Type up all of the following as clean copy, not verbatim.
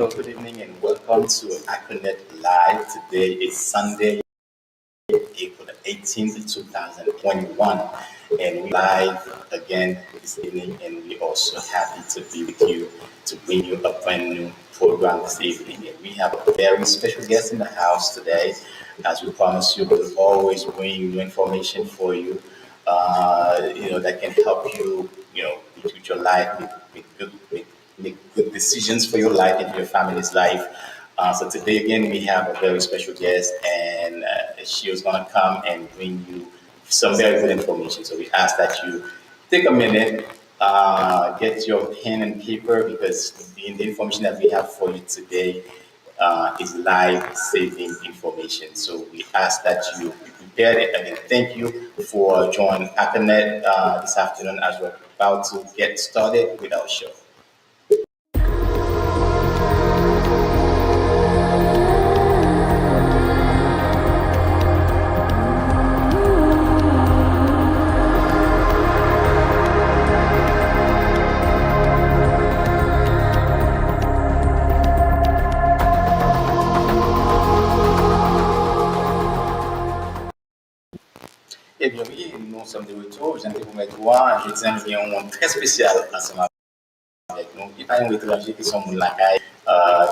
hello, good evening, and welcome to HACONET Live. Today is Sunday, April the 18th, 2021, and we live again this evening, and we're also happy to be with you to bring you a brand new program this evening. And we have a very special guest in the house today. As we promised you, we'll always bring new information for you, that can help you, with your life, make good decisions for your life and your family's life. So today again we have a very special guest, and she was going to come and bring you some very good information. So we ask that you take a minute, get your pen and paper, because the information that we have for you today is life-saving information. So we ask that you be prepared. And again, thank you for joining HACONET this afternoon as we're about to get started with our show. Eh bien oui, nous sommes de retour. Je viens de vous mettre droit. Je tiens à un monde très spécial ensemble avec nous. Il y a un étranger qui sont mon lacaille,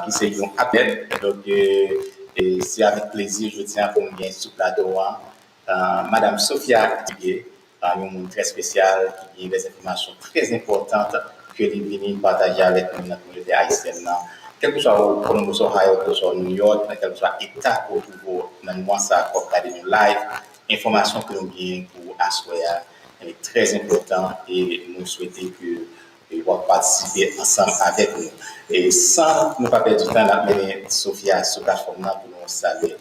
qui c'est un appel. Donc, et c'est avec plaisir, je tiens pour bien sous plateau, Madame Sophia Dugue, un monde très spécial qui a des informations très importantes que les venus partager avec nous dans la communauté haïtienne. Quel que soit au Columbus, Ohio, quel que soit au New York, quel que soit l'État au pouvoir, dans le mois, ça a nous live. Information que nous gagnons pour asseoir est très important, et nous souhaitons que vous participer ensemble avec nous. Et sans ne pas perdre du temps, d'amener Sophia sur la plateforme pour nous saluer.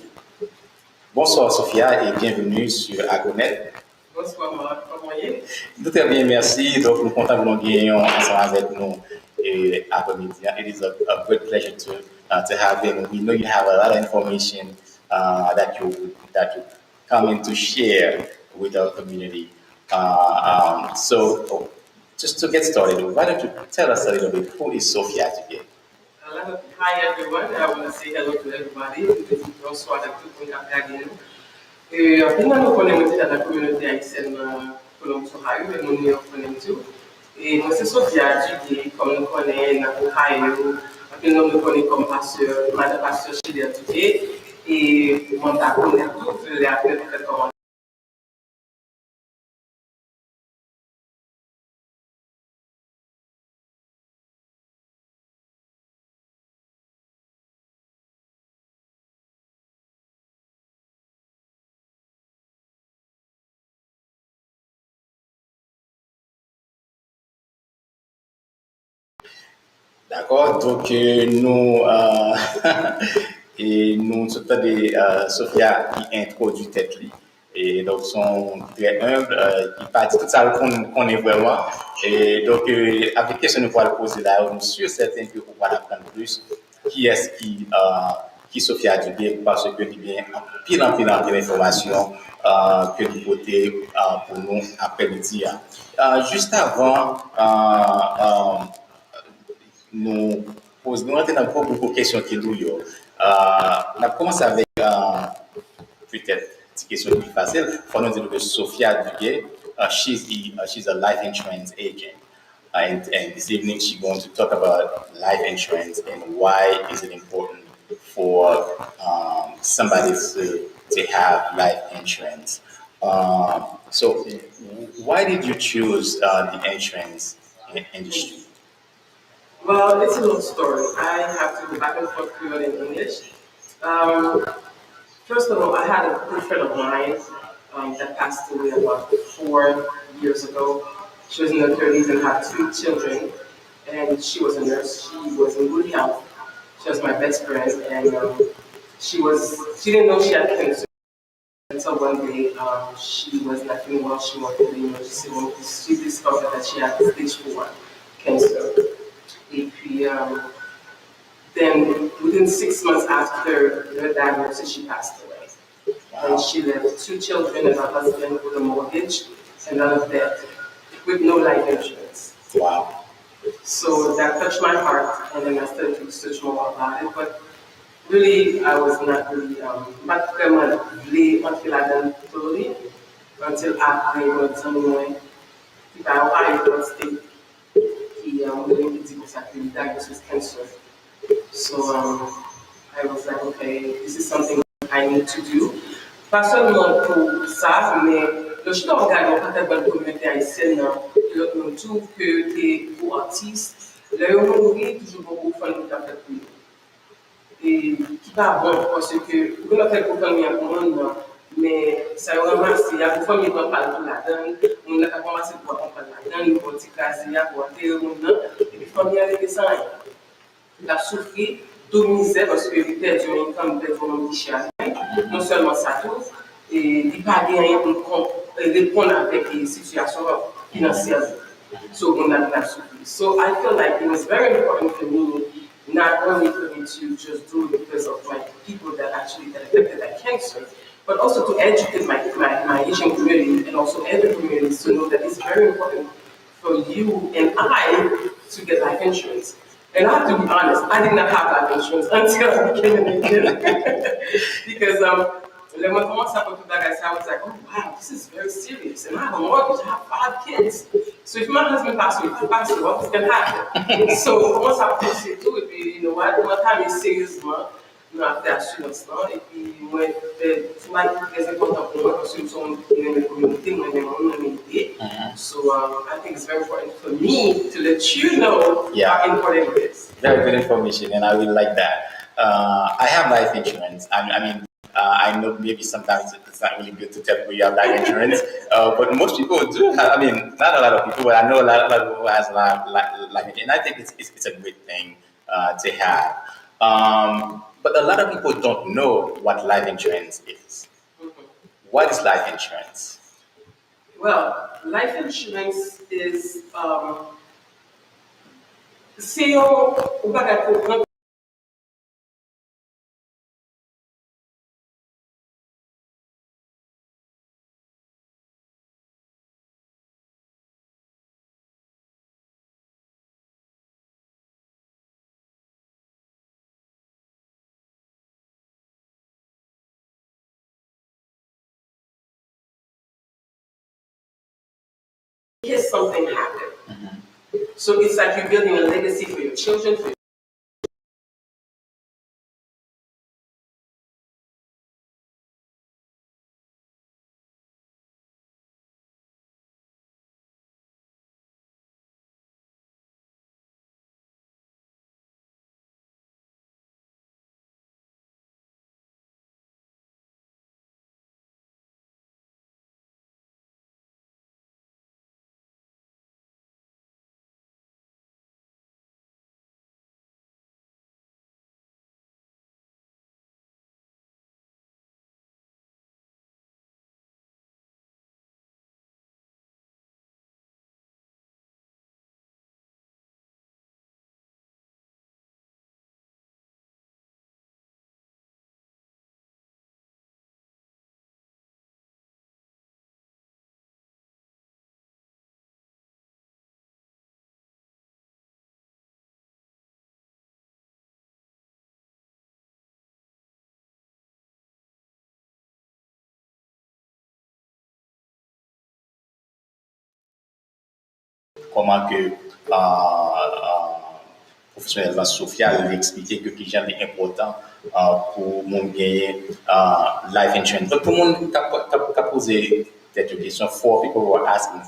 Bonsoir Sophia et bienvenue sur HACONET. Bonsoir Marc, comment est-ce? Tout est bien, merci. Donc nous comptons que nous gagnons ensemble avec nous après-midi. It is a great pleasure to have you. We know you have a lot of information that you coming to share with our community. So just to get started, why don't you tell us a little bit, who is Sophia today? Hi everyone, I want to say hello to everybody. Bonsoir à tout le monde qui a regardé nous. Finalement, nous connaissons dans la communauté haïtienne Columbus, Ohio, et nous nous connaissons tout. Et moi, c'est Sophia Dugue, comme nous connaissons dans Ohio. Puis nous nous connaissons comme pasteur, madame pasteur chez Dugue. Et mon d'accord, tout les appels peut-être comment. D'accord, donc et nous sommes des Sophia qui introduit tête lui. Et donc sont très humbles, qui partent tout ça qu'on est vraiment. Et donc avec question nous pourrons poser là, nous sommes certains que vous pourrez apprendre plus. Qui est-ce qui Sophia Dugue, parce que il y a en pile d'informations que nous côté pour nous après-midi. Juste avant nous posons beaucoup de questions qui nous ont. On a commencé avec peut-être une question plus facile. Il faut nous dire que Sophia Dugue, she's a life insurance agent. And this evening she's going to talk about life insurance and why is it important for somebody to have life insurance. So why did you choose the insurance industry? Well, it's a long story. I have to go back and forth through it in English. First of all, I had a good friend of mine that passed away about 4 years ago. She was in her 30s and had 2 children, and she was a nurse. She was in good health. She was my best friend, and she didn't know she had cancer until one day she was not feeling well. She went to the emergency room. She discovered that she had stage 4 cancer. Et puis, then within 6 months after her diagnosis, she passed away. And she left 2 children and a husband with a mortgage and none of debt, with no life insurance. Wow. So that touched my heart, and then I started to research more about it. But really, I was not really, not vraiment voulu entrer là-dedans totally until après mon examen qui va au Ohio State, qui me dit que ça peut be diagnosed with cancer. So I was like, okay, this is something I need to do. Pas seulement pour ça, mais le je regarde en fait dans la communauté haïtienne, on trouve que les artistes, leur monde toujours beaucoup de famille en fait pour eux. Et qui pas bon parce que vous avez fait pour famille en monde, mais ça ramasse, il y a beaucoup de familles qui parlent tout là-dedans, on a commencé pour parler là-dedans, on dit qu'il y a pour enterrer le monde, et puis famille avec des sangs. Il a souffert de misère parce qu'il perd une income, perd un cher. Non seulement ça tout, et il n'a pas rien pour répondre avec les situations financières. So on a souffert. So I feel like it was very important for me, not only for me to just do it because of my people that actually got affected by cancer, but also to educate my Haitian community and also other communities to know that it's very important for you and I to get life insurance. And I have to be honest, I did not have life insurance until I became an agent. Because when I commenced to talk about that, I was like, oh wow, this is very serious. And I have a mortgage, I have 5 kids. So if my husband passes away, what's going to happen? So once I proceed to it, you know what, my time is serious, you know, after assurance, et puis moi, tout est très important pour moi parce que nous sommes dans la communauté, nous sommes dans l'unité. So I think it's very important for me to let you know how important it is. Very good information, and I really like that. I have life insurance. I mean, I know maybe sometimes it's not really good to tell people you have life insurance, but most people do have. I mean, not a lot of people, but I know a lot of people who has life insurance, and I think it's a great thing to have. But a lot of people don't know what life insurance is. What is life insurance? Well, life insurance is c'est un bagage pour prendre. In case something happened. So it's like you're building a legacy for your children, for Comment que professionnel dans Sophia l'a expliqué que qui est important pour mon gagner life insurance. But pour mon qui a posé cette question, 4 people were asking,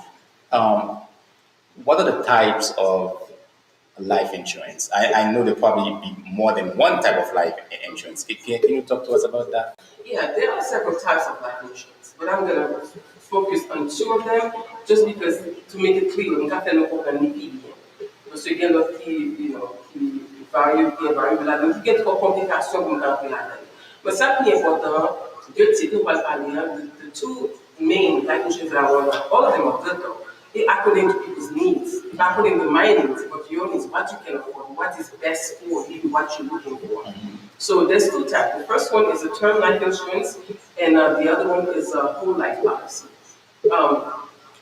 what are the types of life insurance? I know there probably be more than one type of life insurance. Can you talk to us about that? Yeah, there are several types of life insurance, but I'm gonna focus on 2 of them just because to make it clear, we have to know what we need. Parce que il y a qui varie, qui get trop complications pour entrer là-dedans. Mais ça qui est important, deux types, on va parler, the 2 main life insurance that I want, all of them are good though. It according to people's needs, according to my needs, but your needs, what you can afford, what is best for you, what you're looking for. So there's 2 types. The first one is a term life insurance, and the other one is a whole life policy.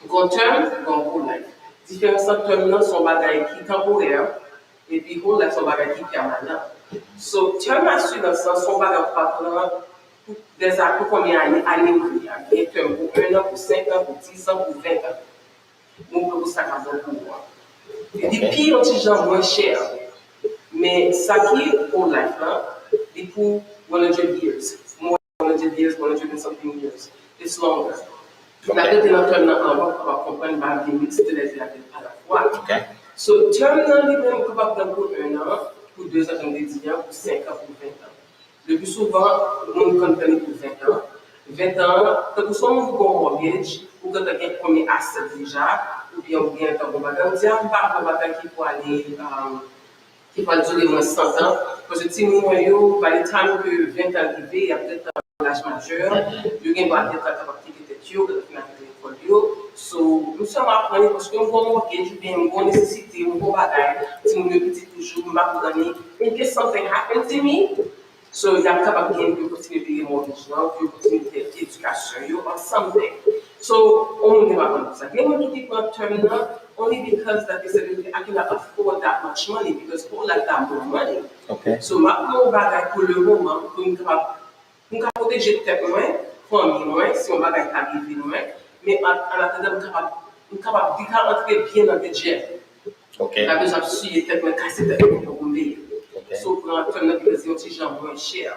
Go term, go whole life. Différence entre terme son bagage qui est temporaire et puis whole life son bagage qui est permanent. So, terme assurance, son bagage pas des actes pour combien d'années il y a. Il y a terme pour 1 an, pour 5 ans, pour 10 ans, pour 20 ans. Mon pour ça pour moi. Et puis, on dit genre moins cher. Mais ça qui est whole life là, c'est pour 100 years. More than 100 years, 100 and something years. It's longer. La tête dans terme en bas pour comprendre ma vie mixte de les à la fois. So, terme dans les mêmes capable pour 1 an, pour 2 ans, comme des ans, pour 5 ans, pour 20 ans. Le plus souvent, on compagnie pour 20 ans. 20 ans, quand vous sommes un mortgage, ou quand vous avez un premier asset déjà, ou bien vous avez un bagage, on dit, on parle de bagage qui peut aller, qui peut durer moins 100 ans. Parce que si nous voyons, par le temps que 20 ans arrivé, il y a peut-être un âge majeur, il y a un peut-être capable de faire l'école. So, nous sommes apprenés parce que nous avons un mortgage, bien, nous avons nécessité, nous avons bagage, si nous le petit toujours, nous avons donné, in case something happens to me, so you have to again you continue to be mortgage now, you continue to get education, you or something. So only about that. They want to keep on terminal only because that they said I cannot afford that much money because all like that more money. Okay. So maintenant bagage pour le moment pour nous capable protéger tête moins, famille moins, si on bagage arrivé moins, mais en attendant nous capable entrer bien dans le budget. Okay. La besoin de suivre tête moins casser tête pour payer. So pour un terminal qui est gens moins cher.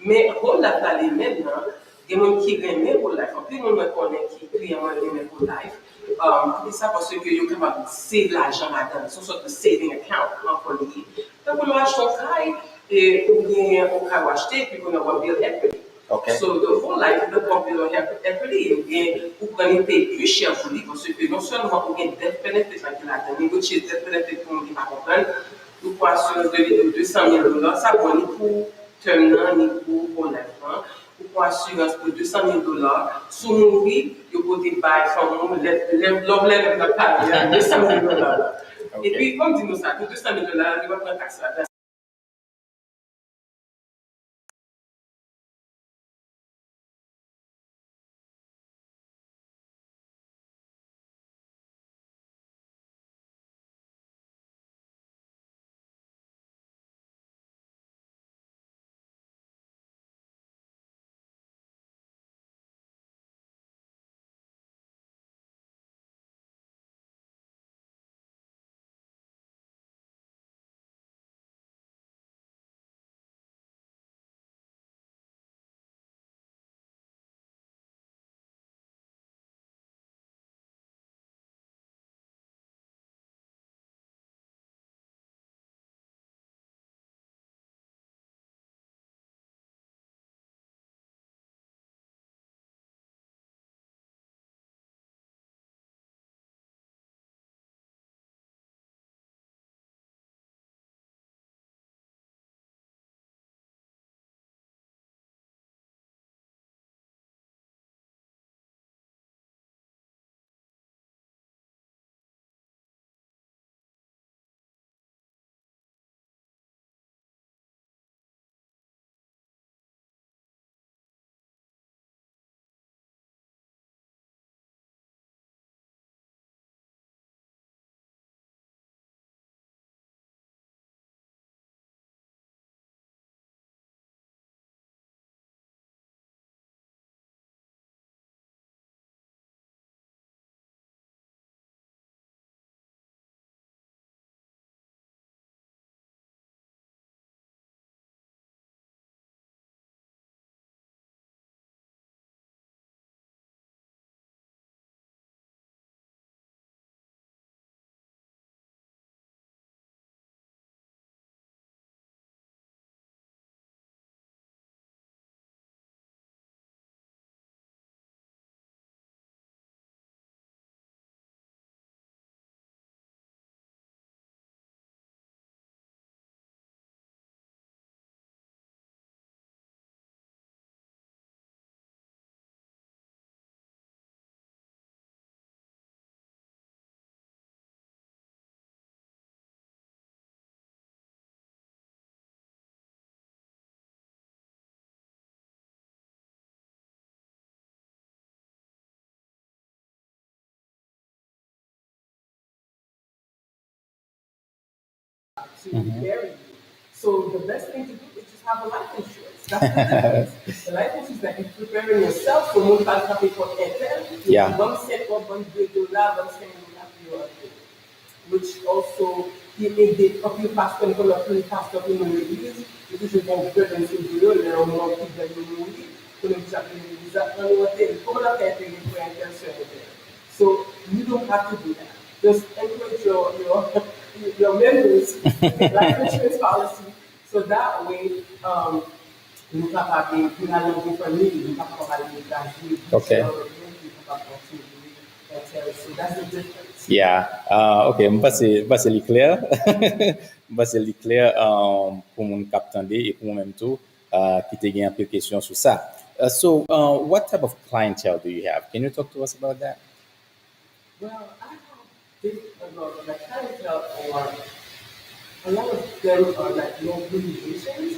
Mais rôle la tali maintenant, il y a des gens qui aiment pour life. En plus, nous connaissons qui clients aiment pour life. C'est ça parce que vous êtes capable de save l'argent là-dedans. C'est une sorte de saving account en politique. Donc, on achète un caille et on vient au cas acheter puis on va build equity. Okay. So the whole life the company equity, vous prenez payer plus cher pour lui parce que non seulement vous avez des bénéfices là-dedans, négocier des bénéfices pour ne pas comprendre, vous pouvez assurer de 200 000 $, ça vaut ni pour terminal ni pour l'enfant. Pour assurance pour 200 000 $, sous mon vie, vous pouvez buy from l'homme de Paris, 200 000 $. Et puis, comme dit nous ça, pour 200 000 $, il va prendre taxe là-dedans. to bury you. So the best thing to do is just have a life insurance. That's the difference. The life insurance that you're preparing yourself for most people for Intel. Yeah. One set or one $2, one cent you have which also ele ocupação quando a ocupação que não existe, e que vão ver em seu dia, né, uma ocupação que não existe, quando a gente aprende a não ter, como ela quer ter foi a intenção dela. So you don't have to do that. Just encourage your members life insurance policy, so that way you can have a different need, you can have a Okay. so that's the difference. Yeah, ok, mba se li kler, mba se li kler pou moun kap tande e pou moun menm tou ki te gen apil kesyon sou sa. So, what type of clientele do you have? Can you talk to us about that? Well, I have different, the clientele or a lot of them are like local Haitians.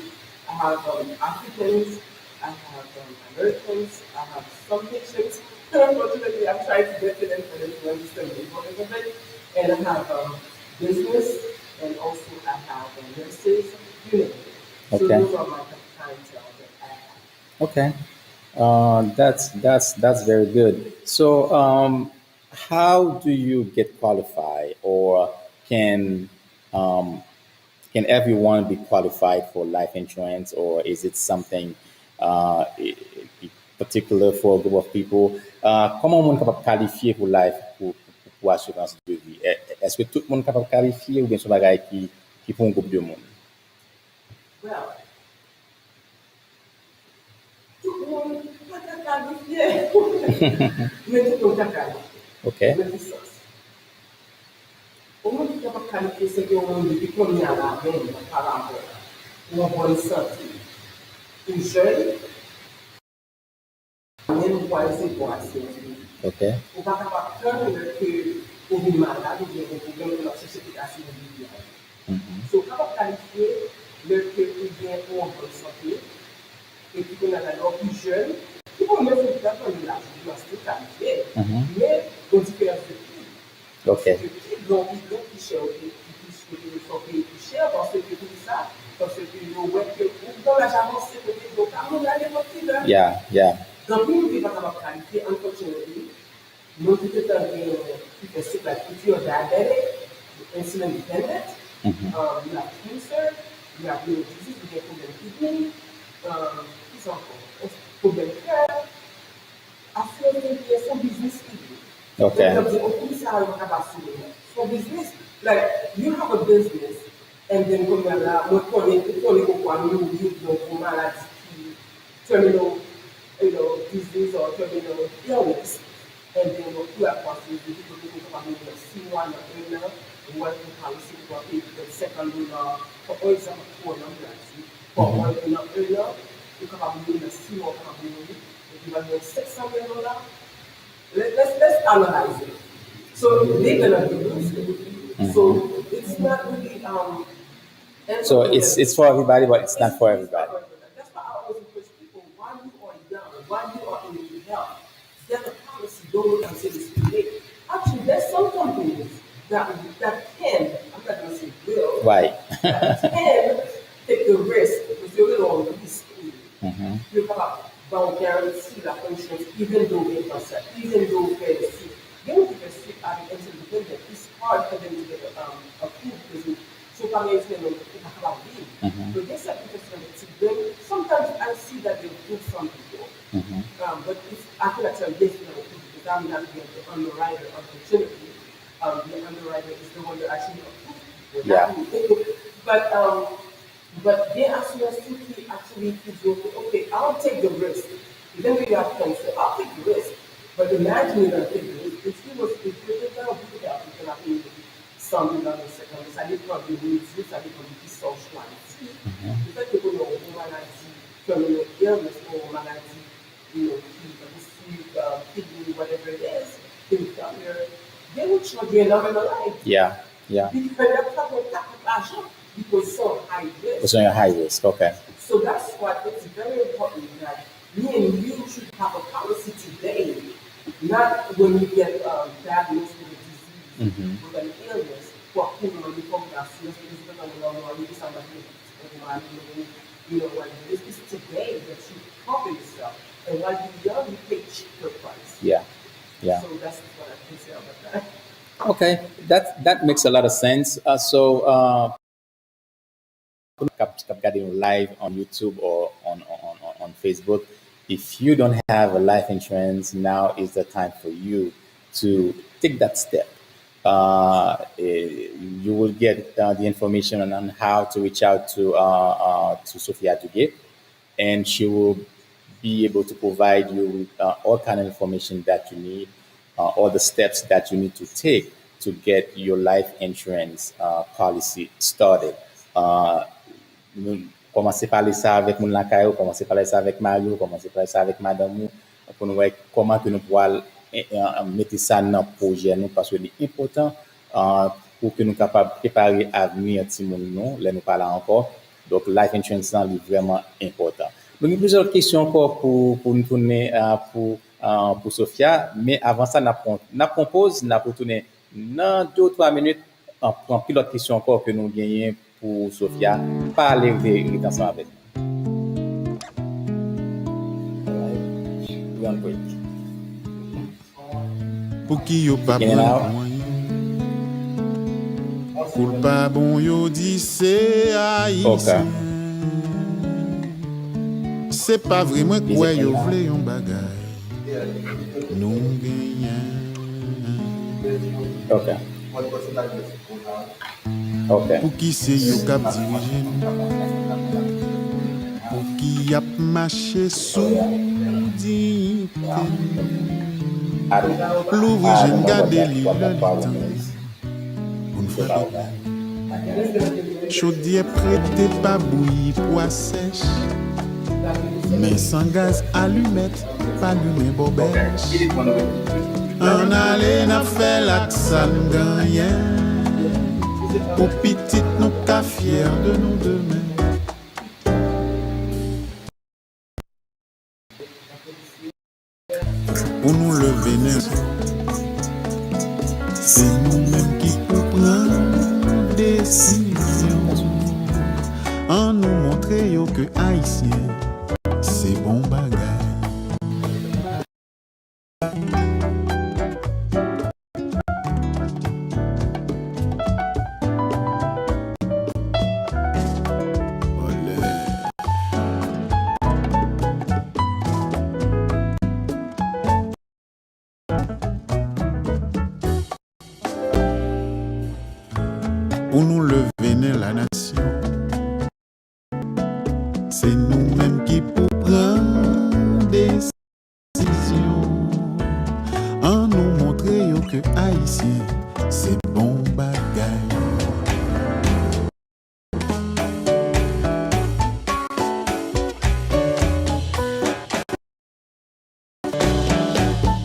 I have Africans, I have Americans, I have some Haitians. Unfortunately, I'm trying to get to them for them to understand me a little bit. And I have business, and also I have nurses, you know. So Okay. those are my clientele that I have. Okay, that's very good. So, how do you get qualified, or can um, can everyone be qualified for life insurance, or is it something particular for a group of people? Comment on capable qualifier pour life pour assurance de vie? Est-ce que tout le monde capable qualifier ou bien c'est un bagage qui pour un groupe de monde? Well, tout le monde peut qualifier, mais tout le monde peut qualifier. Okay. Mais c'est ça. Au monde qui peut qualifier, c'est que on dit qu'on y a la même par rapport à une bonne santé. Une jeune, même pour essayer pour assurer. Okay. On va pas prendre que on est malade ou bien un problème de la société assurée. So, quand on qualifie le que il vient pour une bonne santé, et puis qu'on a d'abord plus jeune, qui vont même faire de la diagnostic qualifiée, mais on différence de prix. Okay. Le prix dont ils sont plus chers, ils sont payés plus cher parce que tout ça, parce que dans la javance, c'est peut-être donc à mon avis, Yeah, yeah. donc, nous ne pouvons pas qualifier, unfortunately. Nous avons like if you're diabetic, insulin dependent, you have cancer, you have liver disease, you get problem kidney, problem cœur. After that, some business kidney. Okay. For business, like you have a business, and then come là, moi connais pourquoi nous vivons dans une maladie terminal, disease or terminal illness, and then what you have possibly people looking for a C1 or working policy for the second for example, for one you come up with a C1 company, you have $600. Let's analyze it. So they're gonna be losing. So it's not really So it's for everybody, but it's not for everybody. That's why I always encourage people, while you are young, while you are in good health, get a policy, don't wait until it's too late. Actually, there's some companies that can, I'm not going to say will, Right. that can take the risk because they will on risk. You have bank guarantee that insurance, even though they consent, even though they're sick. They will get sick at the independent. It's hard for them to get approved because so far as they know, but they said to them, sometimes I see that they do some people. But if I cannot tell this because I'm not the underwriter, unfortunately. The underwriter is the one that actually approves people. Yeah. But they actually actually okay, I'll take the risk. Then we have cancer, I'll take the risk. But imagine you're gonna take the risk. If you're gonna do that, you can have something on the second, ça dépend de l'université, ça dépend de qui sont choisis. Le fait que nous avons une maladie, comme une illness or maladie, kidney, whatever it is, they will charge you another life. Yeah, yeah. Because they're talking about because so high risk. It's on your high risk, okay. So that's why it's very important that me and you should have a policy today, not when you get diagnosed with a disease, with an illness, for whom you come to us, because from the long run. You just sound like everyone, you know what it is. It's today that you cover yourself. And while you're young, you pay cheaper price. Yeah. Yeah. So that's what I can say about that. Okay, that makes a lot of sense. Getting live on YouTube or on Facebook. If you don't have a life insurance, now is the time for you to take that step. You will get the information on how to reach out to Sophia Dugue, and she will be able to provide you with all kind of information that you need, all the steps that you need to take to get your life insurance policy started. Uh, nous commencer parler ça avec mon lacayo, commencer parler ça avec Mario, commencer parler ça avec madame pour nous voir comment que nous pouvons mettre ça dans le projet nous parce que c'est important pour que nous capables de préparer l'avenir de nous, là nous parlons encore. Donc life insurance est vraiment important. Donc il y a plusieurs questions encore pour nous tourner pour Sophia, mais avant ça n'a propose n'a pour tourner dans 2 ou 3 minutes en pilote question encore que nous gagnons pour Sophia, parler de ensemble avec nous. One break. Pour qui yo pas Beginning now. bon, pour pas bon yo dit c'est haïtien. C'est pas vraiment quoi yo vle yon bagay. Nous gagnons. Okay. Okay. Pour qui c'est yo k'ap dirige pour qui ap marché sous dignité. L'ouvrir j'aime garder li le temps pour nous faire chaudière prêté pas bouilli pois sèche mais sans gaz allumette pas allumé bobèche on allait n'a fait la ça gagne pour petite nous ca fier de nous demain. Pour nous lever c'est nous-mêmes qui prenons décision en nous montrer que haïtien c'est bon bagay. Pour nous lever la nation, c'est nous-mêmes qui prenons décision en nous montrer que haïtien c'est bon bagay.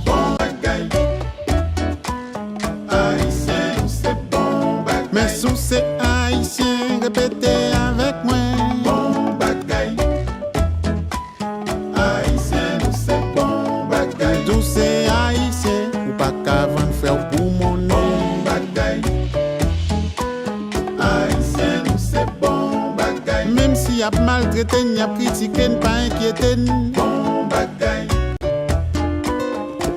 Bon bagay, haïtien c'est bon bagay. Mais sous ces haïtiens répétez avec moi. Bon bagay, haïtien nous c'est bon bagay. Tous ces haïtiens ou pas qu'à vendre frère pour mon nom. Bon bagay, haïtien nous c'est bon bagay. Même si y a maltraité, y a critiqué, pas inquiété. Bon bagay,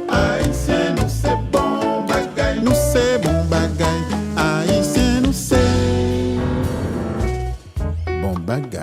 haïtien nous c'est bon bagay. Nous c'est bon bagay, haïtien nous c'est bon bagay.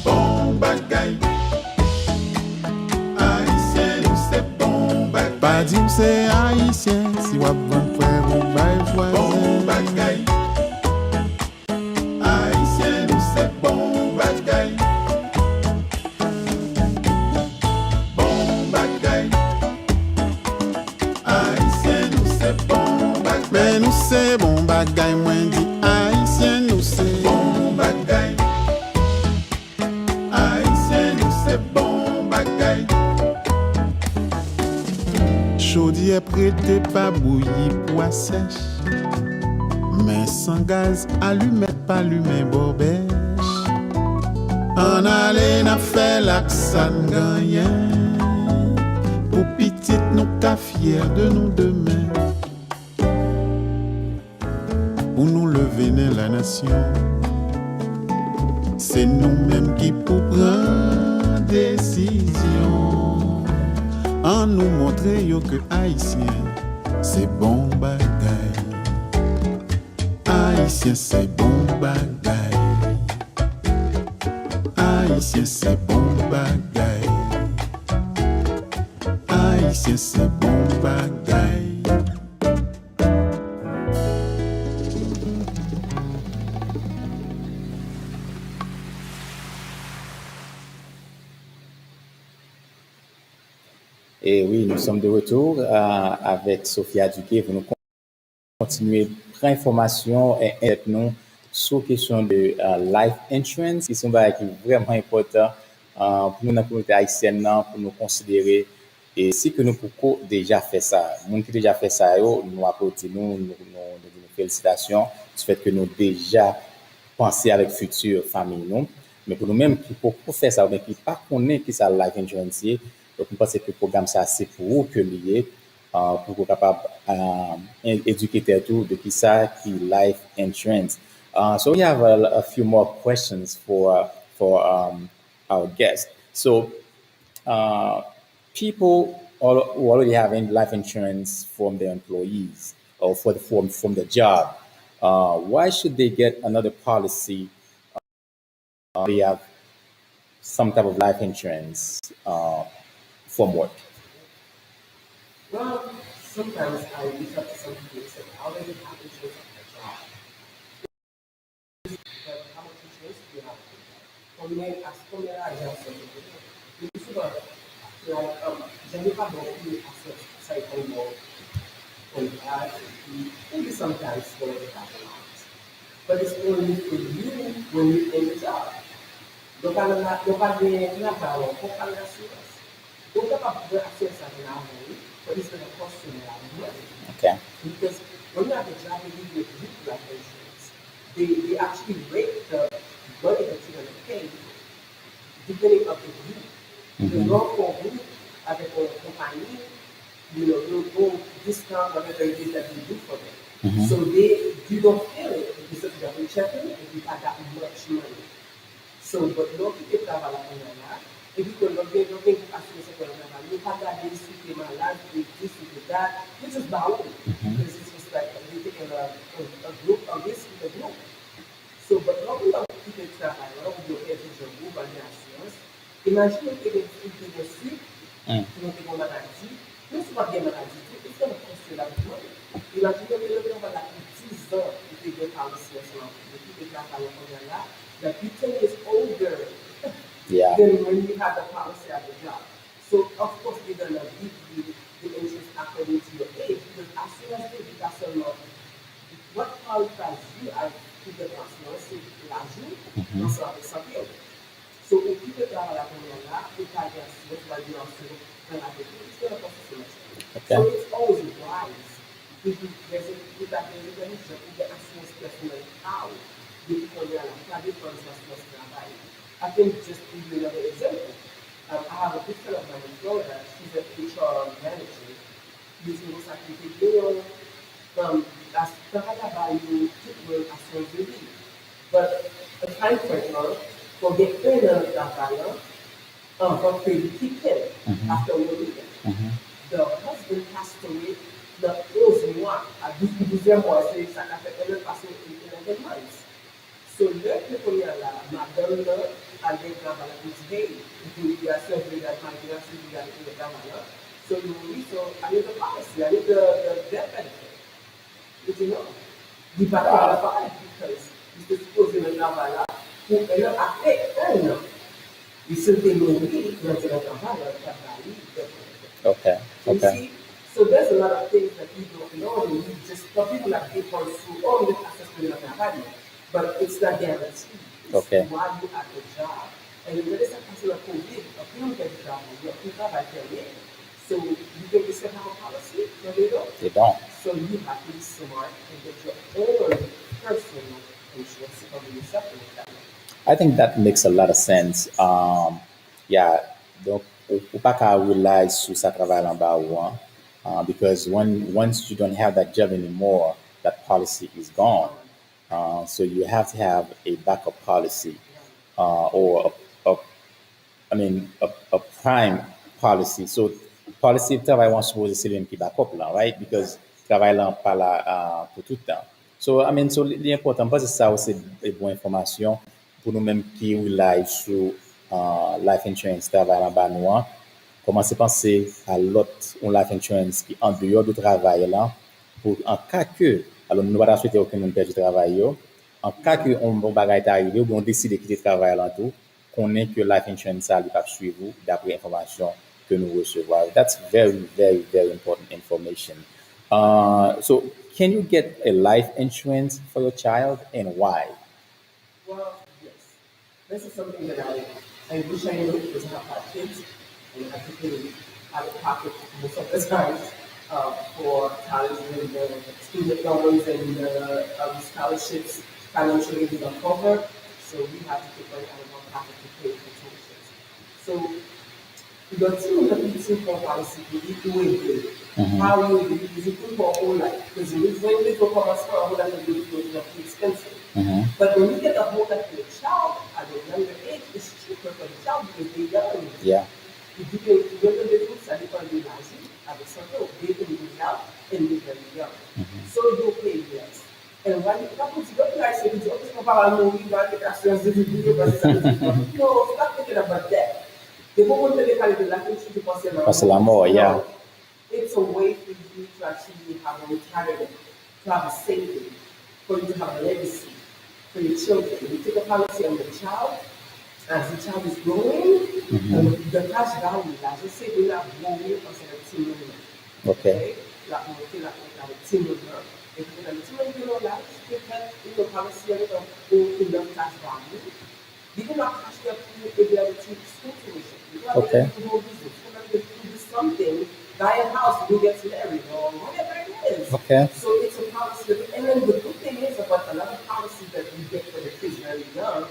Bon bagay, haïtien nous c'est bon bagay. Pas dire c'est haïtien si wap van frère ou bay voisin. Bon bagay, haïtien nous c'est bon bagay. Bon bagay, c'est bon bagay, mwen di Haitien nous c'est bon bagay. Haitien nous c'est bon bagay. Chaudière prêté pas bouilli pois sèche, mais sans gaz, allumette pas allumé bobèche. En allé n'a fait l'accent gagnant, pour petite nous ka fiers de nous demain, pour nous lever dans la nation. C'est nous-mêmes qui pour prendre décision, en nous montrer yo que Haïtien c'est bon bagay. Haïtien c'est bon bagay. Haïtien c'est bon bagay. Haïtien c'est bon bagay. Et oui, nous sommes de retour avec Sophia Dugue pour nous continuer prendre information et avec nous sur question de life insurance, qui sont vraiment important pour nous dans la communauté haïtienne, pour nous considérer. Et si que nous pouvons déjà faire ça, nous qui déjà fait ça, nous apportons nous félicitations du fait que nous déjà pensé avec future famille nous. Mais pour nous-mêmes qui pour faire ça, mais qui pas connaît qui ça life insurance, donc nous pensons que le programme ça c'est pour vous que lié pour qu'on capable éduquer tout de qui ça qui life insurance. So we have a few more questions for our guest. So people who already have life insurance from their employees or from the job, why should they get another policy? They have some type of life insurance from work. Well, sometimes I reach out to some people and say, I already have insurance at my job. But how much insurance do you have? Combien d'argent ça vous donne? Le plus souvent, j'avais pas beaucoup accès ça comme maybe sometimes for the happens. But it's only for you when you're in the job. Donc, on a des travailleurs pour faire l'assurance. Donc, on a pas assurance à l'année, but it's going to cost you a lot of money. Okay. Because when you have a job, you give you life insurance. They actually rate the money that you're going to pay depending on the group. The local group, avec une compagnie, they'll go discount whatever it is that you do for them. So you don't feel it because of the checking if you have that much money. So, but look, if you have a lot of money, if you can look at you have that this, you my life, this, that, which is valid. Because it's just like you're taking a group, a risk with a group. So, but not without people trabalhando, eu vejo jogo, variações. Imagina que ele tem suite, que não tem uma maladie, não se vai ter maladie, isso é uma questão de money. Imagina que ele trabalha com 10 ans, e tem que falar assim, ele trabalha com ela, that you 10 years older than when you had the policy at the job. So, of course, they're going to give you the interest according to your age, because as soon as they get that sort of what qualifies you as people assurance l'argent dans sa vie. So, if you get that à la première, you can get assurance by your assurance dans la vie. It's going to cost you so much. So, it's always wise. If there's a condition, you get assurance personally. How? You can realize how different assurance travail. I think just to give you another example. I have a good friend of mine in Florida. She's an HR manager. Using this activity, as trabalho tipo ações de vida. But the time frame for the owner trabalho, for the ticket after one week. The husband passed away the 11 mois, à 12e mois, c'est ça qu'a fait elle passer in 11 months. So le people là, madame là, avec travail dit hey, you are serving that my you are serving that in the travail. So I need the policy, I need the death benefit. Did you know? The background of it because you're supposed to know about that. Who are affect un. You simply know we don't know about that. Okay. You see, So there's a lot of things that you don't know, and you just, some people like people through, oh, you access to another value, but it's not guaranteed. It's Okay. while you have the job. And when there's a person of COVID, a people get the job, you have like their so you think they still have a policy? No, they don't. They don't. So you have to be smart and get your own personal insurance to cover yourself in that way. I think that makes a lot of sense. Yeah, donc ou pas qu'à rely sur sa travail en bas ou, hein, because once you don't have that job anymore, that policy is gone. So you have to have a backup policy, or I mean, a prime policy. So, policy travail on suppose c'est lui qui backup là, right? Because travail là pas là pour tout le temps. So, I mean, so l'important parce que ça aussi est bonne information pour nous mêmes qui rely sur life insurance travail en bas nous. Commencer à penser à l'autre on life insurance qui en dehors du travail là pour en cas que alors nous ne pas souhaiter aucun monde perd du travail yo, en cas que on bon bagage est arrivé ou on décide de quitter le travail là tout qu'on ait que life insurance ça va suivre vous d'après l'information que nous recevons. That's very, very, very important information. So can you get a life insurance for your child and why? Well, yes. This is something that I wish I knew because I have my kids and I have to pay out of pocket most of the time for college and the student loans and the scholarships, financial aid is uncovered. So we have to take money out of our pocket to pay for tuitions. So the team that we took for policy, we do it. How you do it is it good for a whole life? Because when we go for a store, a whole life is going to be expensive. But when you get a hold of your child at a younger age, it's cheaper for the child because they're young. Yeah. If you can give them the food, so they can be nice, at a certain they can be young and be very young. So you pay less. And when you come to the guys, if you're talking about a movie, but that's just the video, but no, stop thinking about that. The moment that they call it the life insurance, Parce la mort, yeah. It's a way for you to actually have a retirement, to have a saving, for you to have a legacy for your children. You take a policy on the child, as the child is growing, and the cash value, as I say, we're not growing consider 10 million. Okay. Like we're like 10 million. If you're going to 10 million, like, you can policy in the cash value. You cannot cash your able to teach school tuition. You cannot Okay. do no business. You cannot do something, buy a house, you get married, or whatever it is. Okay. So it's a policy. And then the good thing is about a lot of policies that we get for the kids very young,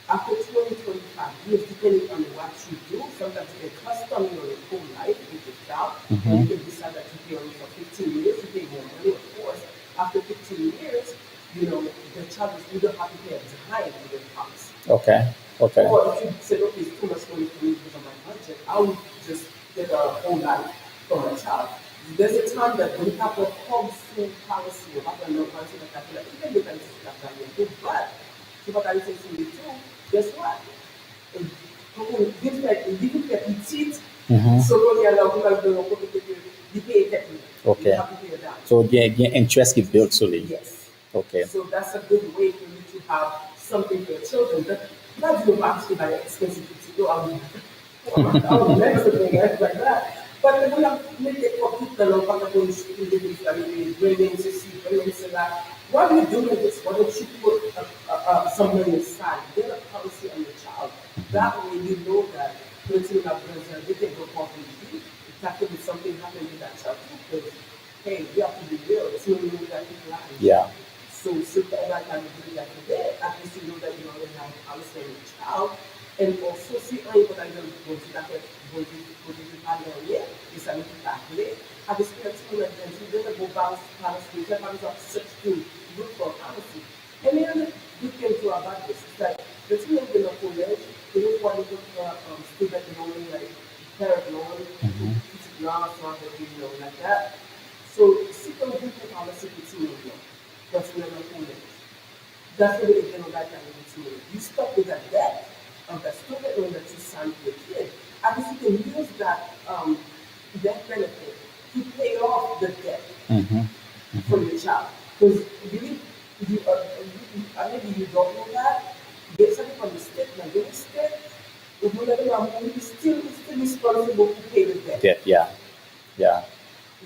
after 20, 25 years, depending on what you do, sometimes you get custom your whole life with your job, and you can decide that you pay only for 15 years, you pay more money, of course. After 15 years, you know, the child is either have to pay a time with the policy. Okay. Okay. Or if you say, okay, it's too much money for me because of my budget, I would just get a whole life for my child. There's a time that when you have a home school policy, you have a no policy that even you can see that value, but if I say to you too, guess what? Different petite, so when you're allowed you pay technically. Okay. You have to pay that. So again, interest is built solely. Yes. Okay. So that's a good way for you to have something for your children. But not you actually buy expensive things. You know, I would never do like that. But we have made it for people who are going to school, bringing to see, bringing to that. Why are you doing this? Why don't you put some money aside? Get a policy on your child. That way you know that when you have friends, they can go off with you. If that could be something happening to that child, because hey, you have to be real. It's no need that people lie. Yeah. So every time you do that today, at least you know that you already have a policy on your child. And also, see, what I don't go to that, what you have on here, is a little calculate. At the same time, you don't go balance policy, the policy of such to look for policy. And the other good thing too about this is that the students in the college, they don't want to look for student loan, like parent loan, it's not like that. So, see, don't do the policy for student loan. That's where my phone is. That's where they get on that kind of material. You stuck with that debt of that student loan that you signed for your kid. At least you can use that debt benefit to pay off the debt for your child. Because maybe you don't know that. Get something from the state, now get the state. If you let them know, you're still responsible to pay the debt. Yeah.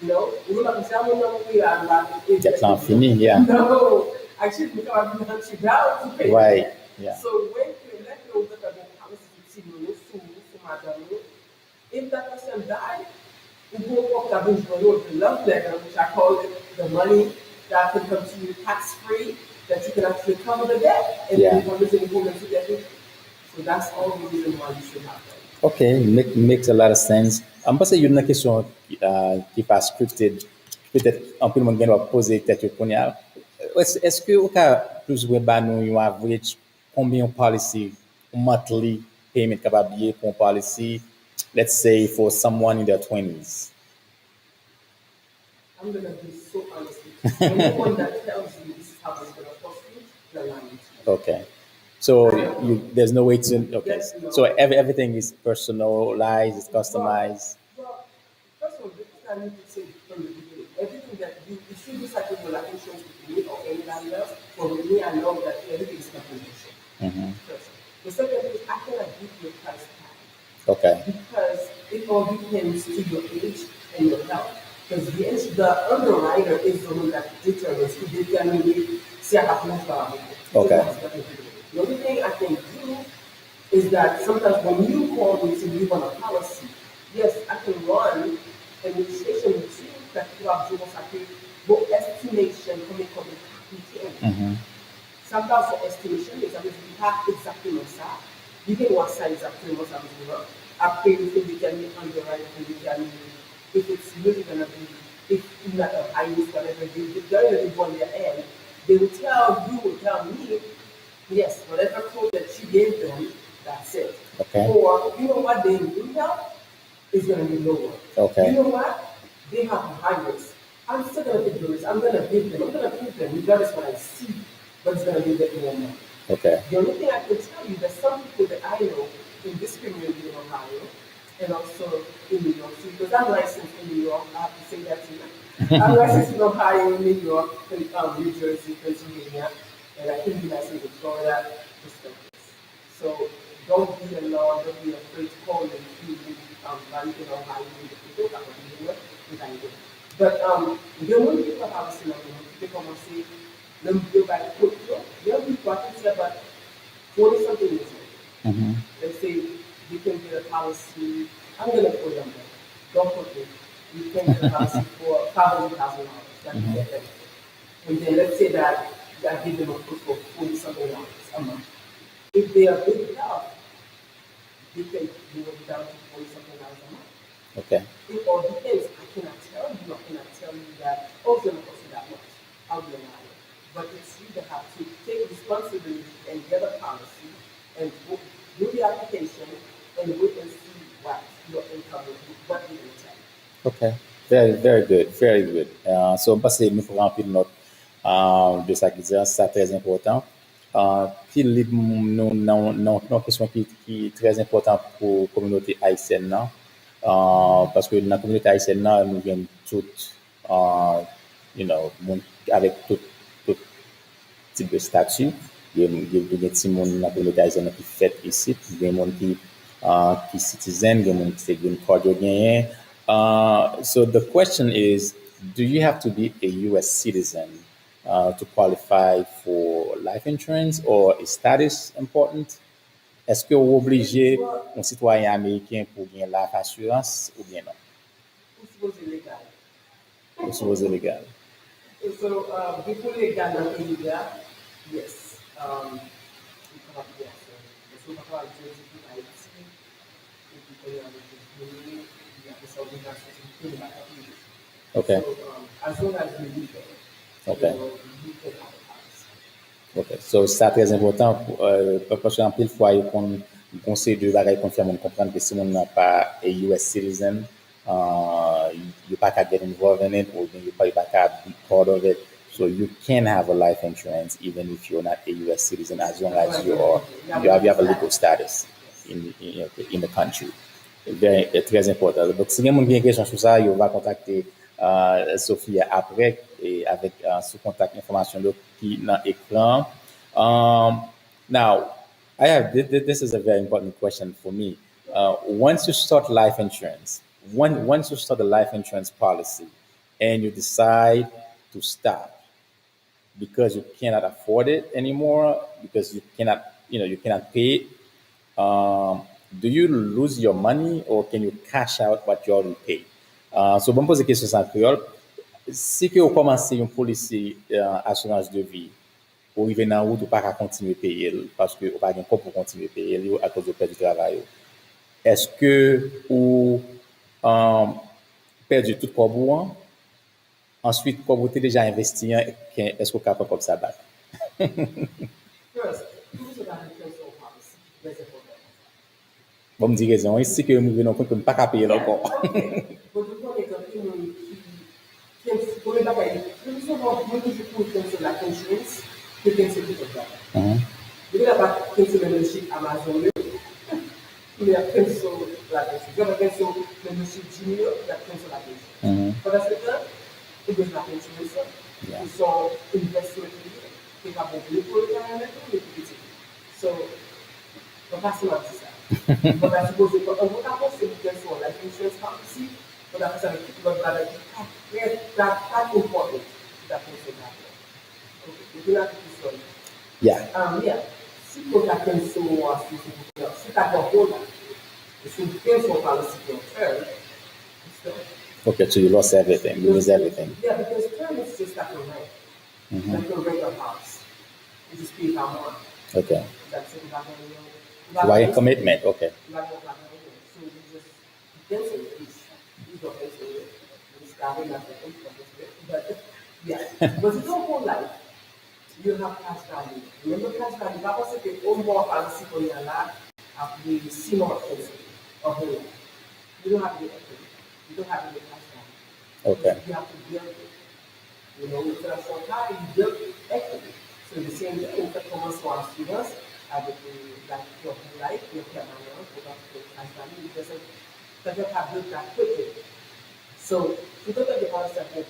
We're not going we are not. Get plan fini, yeah. No, actually, we can't be down to pay. Right, yeah. So when you let know that the policy to madam, if that person died, we go up that the love letter, which I call it the money that can come to you tax free, that you can actually cover the debt and Yeah. then come to the woman to get it. So that's all the reason why you should have that. Ok, makes a lot of sense. Mpase yon nan kesyon ki pa scripted, peut-être an pil moun gen wap pose tet yo kon ya. Eske ou ka plus we ba nou yon average combien policy monthly payment kapab ye pour policy, let's say for someone in their 20s? I'm going to be so honest with you. Anyone that tells you this is how it's going to cost you, they're lying. Okay. So there's no way to, okay. Yes, no. So everything is personalized, it's customized. Well, first of all, the thing I need to say from the beginning, everything that you should decide to do like insurance with me or anybody else, but with me, I know that everything is confidential. First. The second thing is I cannot give you a price tag. Okay. Because it all depends to your age and your health. Because the underwriter is the one that determines who determines si HACONET value. Okay. The only thing I can do is that sometimes when you call me to leave on a policy, yes, I can run an illustration with you that you have to but estimation coming from the capital. Sometimes for estimation, it's you have exactly what that. You can work side exactly what I'm doing. Après, you can determine underwriter, you can determine if it's really going to be, if not a high risk, whatever, they're going to go on their end. They will tell me, yes, whatever code that you gave them, that's it. Okay. Or, you know what, they need help is going to be lower. Okay. You know what, they have high risk. I'm still going to take the risk. I'm going to give them, regardless what I see, but it's going to be a bit more money. Okay. The only thing I can tell you that some people that I know in this community in Ohio and also in New York City, because I'm licensed in New York, I have to say that to you. I'm licensed in Ohio, New York, New Jersey, Pennsylvania, and I can be licensed in Florida, stuff. So don't be alarmed, don't be afraid to call them if you value in Ohio, people that are doing it. But the only people have seen people come and say, let me go back to Tokyo. There are people I can say about 40 something years old. Let's say you can get a policy, I'm going to put them there. Don't put it. You can get a policy for $500,000. And then let's say that I give them a quote for $40 something a month. If they are big enough, you can do it down to $40 something a month. Okay. It all depends. I cannot tell you that, oh, it's going to cost you that much. I'll be a liar. But it's you that have to take responsibility and get a policy and do the application and wait and see what your income will be, what you will tell. Okay. Very, very good. Very good. So, parce que nous faut remplir notre de ça qui dit, ça très important. Qui lead nous non question qui est très important pour la communauté haïtienne non? Parce que dans la communauté haïtienne non, nous avons toutes avec tout type de statut. Il y a des petits monde dans la communauté haïtienne qui fait ici, il y a des gens qui citizen, il y a des gens qui green card gagné. So the question is, do you have to be a US citizen to qualify for life insurance, or is status important? Est-ce que vous obligez un citoyen américain pour gagner life assurance ou bien non? Ou supposé légal? So, before they got an illegal, yes. Okay. So, as long as you leave it, Okay. you can have a policy. Ok, so ça très important parce qu'en pile fois il conseil de bagaille qu'on fait on comprendre que si on n'a pas a US citizen you pas qu'à get involved in it or you pas qu'à be part of it, so you can have a life insurance even if you're not a US citizen as long as you have a legal status in the country. Very très important. Donc si quelqu'un a une question sur ça, il va contacter Sophia après et avec sous contact information qui dans l'écran. Now, this is a very important question for me. Once you start life insurance, once you start a life insurance policy, and you decide to stop because you cannot afford it anymore, because you cannot pay it, do you lose your money or can you cash out what you already paid? So, bon pose question sa créole. Si que vous commencez une police assurance de vie, ou arriver dans route ou pas qu'à continuer à payer parce que vous pas de pour continuer à payer à cause de perte du travail. Est-ce que vous perdu tout quoi vous ensuite quand vous avez déjà investi, est-ce que vous êtes capable comme ça battre? First, who's about the personal policy? There's a problem. Bon me dire raison ici que nous venons compte que pas qu'à payer encore. Okay. But we want to continue to going back at it. So what when you put things like insurance, you can see people that. You know about cancel membership Amazon. You have cancel like this. You have cancel membership Junior, you have cancel like this. But that's the it goes back into insurance. Yeah. So investment take up a little retirement, so the customer is that. But I suppose what happens if you get for like insurance policy, but that's that's important that person happen. Okay, we do not do this one. Yeah. Yeah. Si tu as pensé si tu as un rôle, si tu penses au policy long term, it's the Okay, so you lost everything. You lose everything. yeah, because term is just like a rent, like a regular house. You just pay that more. Okay. That's it. Why a commitment? Okay. So you just cancel it. You don't cancel it. You start it after but yeah, but it's your whole life. You have cash value. Remember cash value? That was the own more policy for your life after the senior or whole life. You don't have the equity. You don't have the cash value. Okay. You have to build it. You know, instead of so high, you build equity. So the same thing for Thomas was students, like your whole life, your permanent, without the cash value, because you have built that quickly. So you don't get the policy for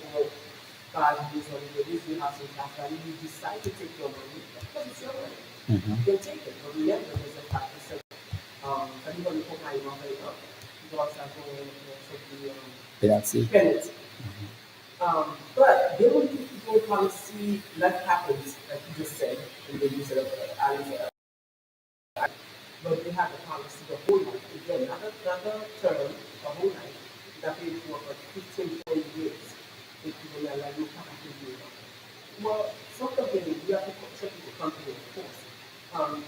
5 years or years, you have some cash value, you decide to take your money, because it's your money. You can take it, but remember there's a 5%. Everybody put my money up. You also have to penalty. But they will give people policy that happens, like you just said, and they use it but they have the policy the whole life. Again, not a term, the whole life. That paid for 15, 20 years. If you will allow you to well, some companies, you have to check with the company, of course.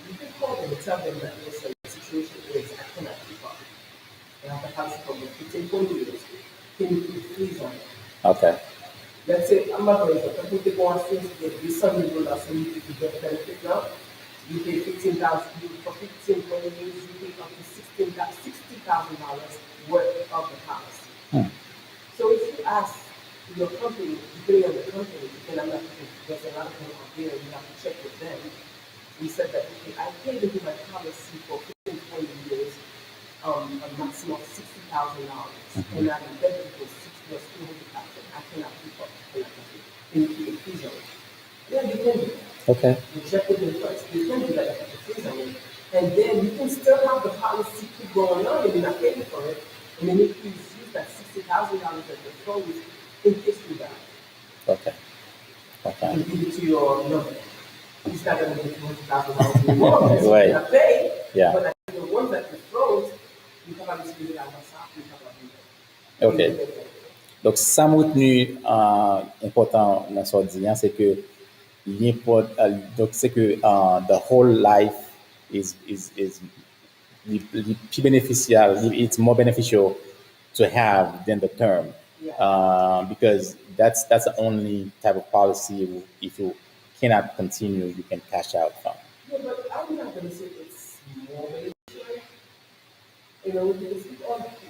You can call them and tell them that listen, the situation is I cannot keep up. They have the policy for 15, 20 years. Can you please on it? Okay. Let's say I'm not going to put the one since the son will not so you can get benefit now. You pay 15,000 for 15, 20 years, you pay up to $60,000 worth of the policy. So if you ask your company, depending on the company, and I'm not there's a lot of them out there, you have to check with them. We said that okay, I paid into my policy for 15, 20 years, a maximum of $60,000, and I'm embedded for 6 plus 200,000. I cannot keep up. Can you keep it freeze on it? Yeah, you can do that. Okay. You check with them first. You can do that at the freeze on it. And then you can still have the policy keep going on and you're not paying for it. And then you can use that $60,000 that the phone in case you die. Okay. Okay. You give it to your number. It's not going to get $200,000 anymore because Right. you're not paying. Yeah. But the ones that you froze, you can probably spend it on WhatsApp, you can probably do that. OK. Donc, ça m'a retenu important dans ce dire, c'est que donc c'est que the whole life is plus beneficial. It's more beneficial to have than the term, because that's the only type of policy if you cannot continue, you can cash out from. Yeah, but I'm not going to say it's more beneficial. You know,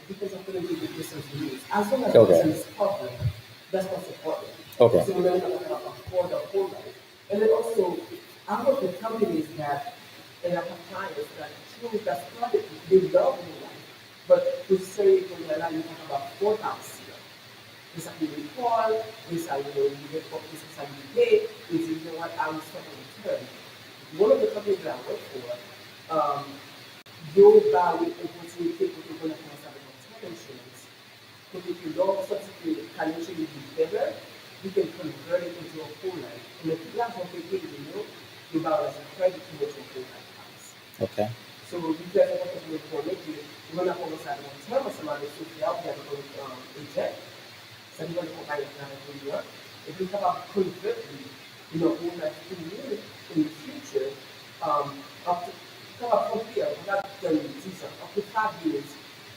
because of the business rules. As long as the person is covered, that's what's important. Okay. So we're going to afford the whole life. And then also, I work with companies that, and I have clients that choose that started, they love the life, but we say when they're like, you have about 4 times a year. This is how you recall, this is how you get up, this is how you pay, this is what I was talking return. One of the companies that I work for, you buy with opportunity to go to the insurance. Because if you don't substitute financially, you together, we can convert it into a whole life. And if you have one big you buy as a credit towards a whole life house. Okay. So we just want to make sure that we're not going to have a term of somebody Sophia, we have a agent. So we're going to provide a New York. If we have a convert, whole life in the future, up to from here, not done up to 5 years,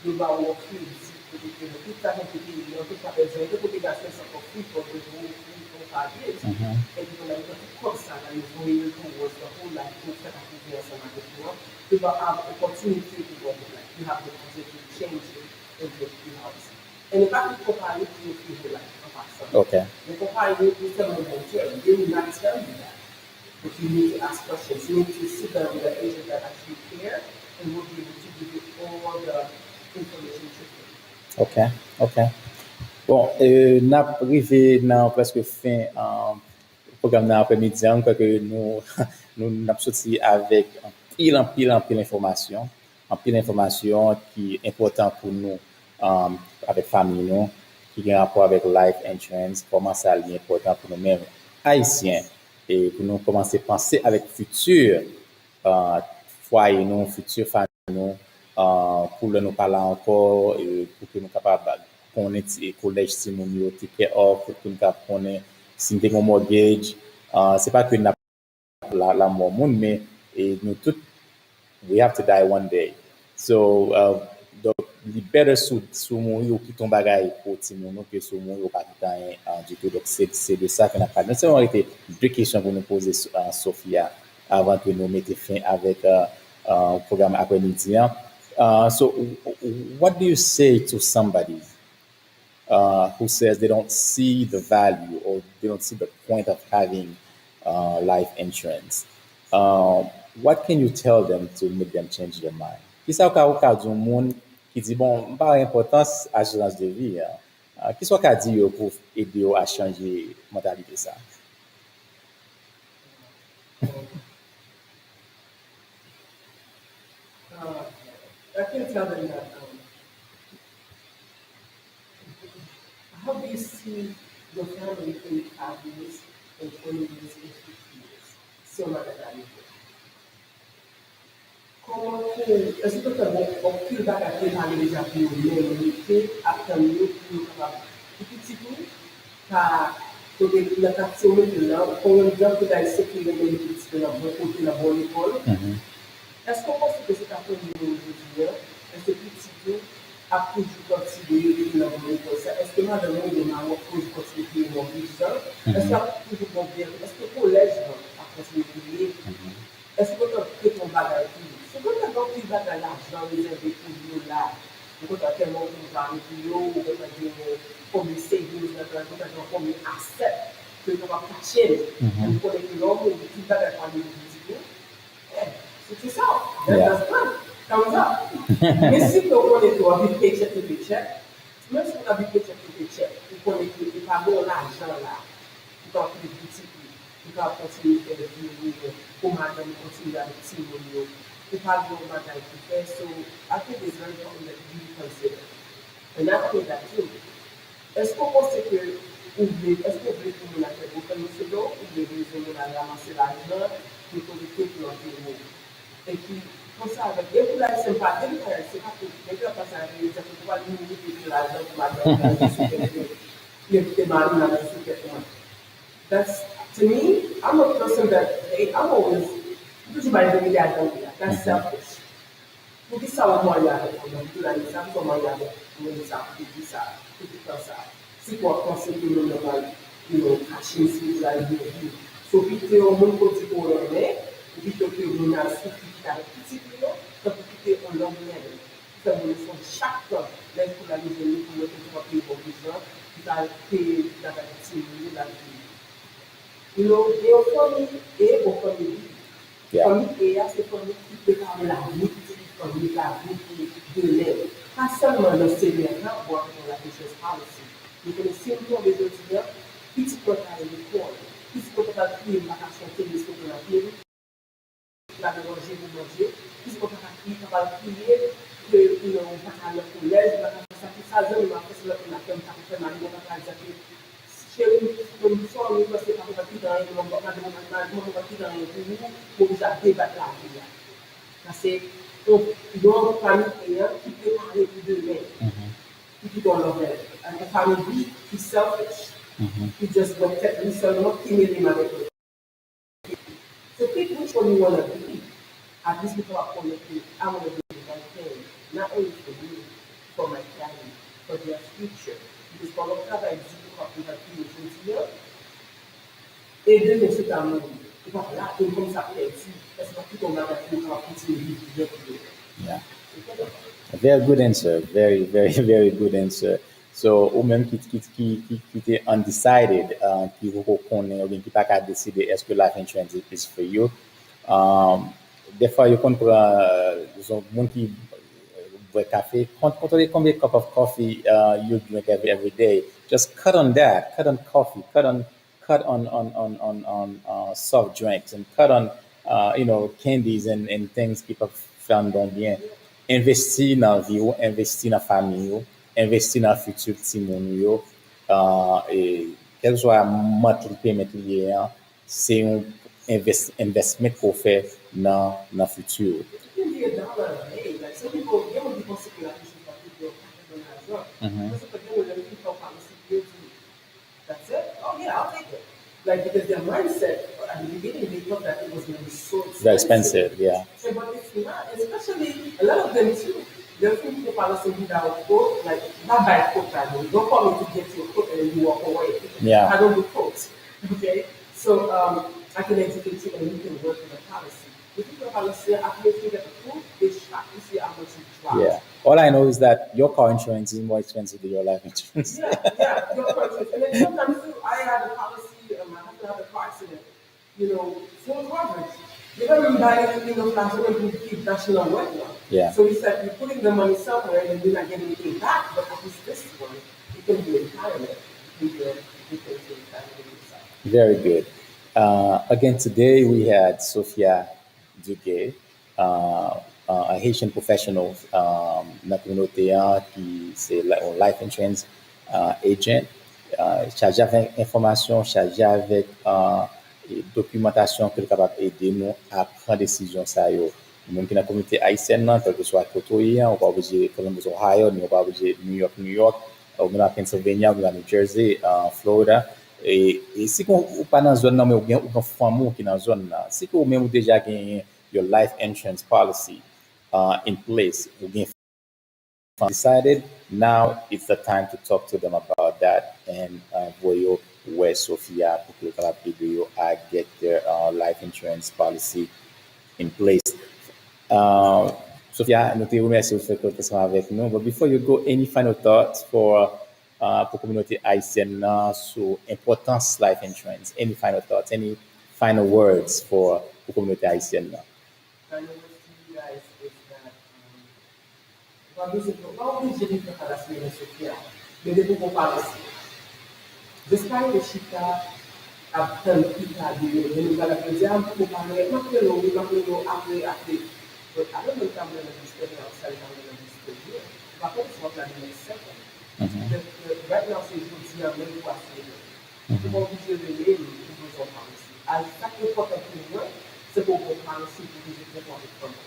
you buy more kids. If that has to be, put that sense of free for the whole 5 years, and you're going to cost that and you're going towards the whole life, instead of giving us another you have opportunity to work with life. You have the opportunity to change it and get the house. And if I could compare it to the life of our son, Okay. the compare it to tell them they will not tell you that. But you need to ask questions. You need to sit down with the agent that actually care and will be able to give you all the information truthfully. OK, OK. Bon, n'a privé dans presque fin programme dans l'après-midi, quoi que nous n'a sorti avec en pile information, qui est important pour nous avec famille nous, qui a rapport avec life insurance, comment ça est important pour nous-mêmes haïtiens et pour nous commencer à penser avec futur foyer nous, futur famille nous, pour nous parler encore et pour que nous capables connaître le collège si nous avons ticket off, pour que nous connaître si nous avons un mortgage. C'est pas que nous avons la mort monde, mais nous tous, we have to die one day. So, donc, il est better sous mourir ou qui tombe bagaille pour nous que sous mourir ou pas tout temps du tout. Donc, c'est de ça qu'on a parlé. Nous avons été deux questions pour nous poser à Sophia avant que nous mettions fin avec le programme après-midi. So, what do you say to somebody who says they don't see the value or they don't see the point of having life insurance? What can you tell them to make them change their mind? Qui ça au cas d'un monde qui dit bon, pas importance assurance de vie. Qui soit qu'a dit pour aider à changer mentalité ça? I can tell them that how do you see your family in 5 years, in 20 years, in 50 years? So much that comment est-ce que tu as un feedback à tes parents déjà pour l'humanité après nous pour capable petit peu par côté la question maintenant comment dire que dans ce qui est le petit peu la bonne côté la bonne école est-ce qu'on pense que c'est après nous aujourd'hui est-ce que petit peu a toujours continué la bonne école est-ce que madame de ma toujours continuer mon visa est-ce qu'il a toujours bien est-ce que le collège a continué est-ce que tu as fait ton bagage c'est quand tu as donc tu vas dans l'argent réservé pour nous là quand tu as tellement de l'argent pour nous ou quand tu as dit combien savings quand tu as dit combien assets que tu vas cacher et pour les l'homme tu vas dans le petit c'est ça that's good thumbs up mais si tu connais toi avec paycheck to paycheck même si on a vu paycheck to paycheck tu connais que tu pas bon l'argent là tu vas faire des petits tu vas continuer à faire des vidéos pour madame continuer avec petit vidéo to have your bagaille to faire. So I think it's very important that you consider. And not only that too, est-ce qu'on pense que est-ce que vous voulez que nous l'avons fait comme c'est là, ou vous voulez que nous l'avons ramassé l'argent, pour éviter que l'on fait et puis, comme ça, avec des gens qui sont pas délicats, c'est pas que les gens passent à dire que tu vas nous donner l'argent pour madame, les maris dans la situation. That's, to me, I'm a person that, I'm always, because by the way, I don't do that. That's selfish. Porque ça o moyano, tu la sabe como moyano, não sabe que sabe, que pensar. Se for conseguir no normal, achei se lá de vir. So que o mundo pode por né, que que o mundo assim fica tipo, então que o longo né. Então eles são chaque les pour la maison pour le faire pour besoin, qui va payer la activité la vie. Et au famille et au famille. Famille et c'est famille qui peut parler la vie. Famille la vie de l'aide. Pas seulement dans ces liens-là, voir dans la business policy. Mais que les symptômes des étudiants, petit peu à l'école, petit peu à crier la santé des de la vie, la manger, vous manger, petit peu à crier que on va à le collège, ça fait ça, je vais faire ça, on a fait mal, on va dire que Chérie, soir, nous parce que pas qui dans les moments qui dans les pour vous débattre la vie. Parce que donc dans famille qui peut parler de demain, qui dans leur rêve. And the family qui selfish, qui just want to seulement qui met les mains avec eux. So pick which one you want to be. At least before I connect you, I want to do the right thing, not only for you, for my family, for their future. Because pendant que travail dit pour apprendre à qui je dis, et de me faire un monde. Et voilà, et comme ça, fait dit, parce que tout on a pour continuer de vivre. Yeah. A very good answer. Very, very, very good answer. So, ou même qui était undecided, qui reconnaît ou bien qui pas qu'à décider est-ce que life insurance is for you. Des fois, you comprend, disons, monde qui boit café, contrôler combien de cup of coffee you drink every day. Just cut on that. Cut on coffee. Cut on soft drinks and cut on candies and things qui peuvent faire un bien. Investir dans la vie, investir dans la famille, investir dans le futur petit monde, et quel soit le montant paiement lié, c'est un investissement qu'on fait dans le futur. It can be $1 a day. Like some people, they don't be considering that this is what people are Because if again, when people policy gives you, that's it. Oh yeah, I'll take it. Like because their mindset at the beginning they thought that it was going to be so expensive. Very expensive, yeah. So, but it's not. Especially a lot of them too. They'll think people policy without quote, like not by quote. Don't call me to get your quote and then you walk away. Yeah. I don't do quotes. Okay. So I can educate you and you can work with the policy. If you have policy, after you get the quote, they shop. You see how much it drops. Yeah. All I know is that your car insurance is more expensive than your life insurance. Yeah, your car insurance. And then sometimes too, I had a policy, my husband had a car accident, full coverage. They don't even buy anything of that, so we keep dashing on one. Yeah. So he said, you're putting the money somewhere and you're not getting anything back, but at least this one, it can be retirement. You can be retirement yourself. Very good. Again, today we had Sophia Dugue, a Haitian professional dans la communauté qui c'est un life insurance agent, chargé avec information, chargé avec documentation qui est capable d'aider nous à prendre des décisions. Même qui dans la communauté haïtienne, quel que soit côté, on va obligé Columbus, Ohio, on va obligé New York, ou même à Pennsylvania, ou à New Jersey, Florida. Et si on n'est pas dans la zone, mais on a un famille qui est dans la zone, si on même déjà gagné your life insurance policy in place, vous avez decided, now it's the time to talk to them about that and where Sophia pour que I get their life insurance policy in place. Sophia, nous te remercions de faire conversation avec nous. But before you go, any final thoughts for communauté haïtienne sur importance life insurance? Any final thoughts? Any final words for communauté haïtienne? Final words to you guys is that pas obligé de faire la semaine Sophia, mais de vous parler. J'espère que Chita a fait un petit cas de nous allons dire pour parler après. But I don't know if I'm going to be studying outside, if I'm going to be studying here. But I hope it's not like the next second. Right now, c'est aujourd'hui un même fois. Vous pouvez obliger de l'aider pour vos enfants aussi. À chaque fois que vous voulez, c'est pour vos parents aussi, pour vous aider pour les enfants.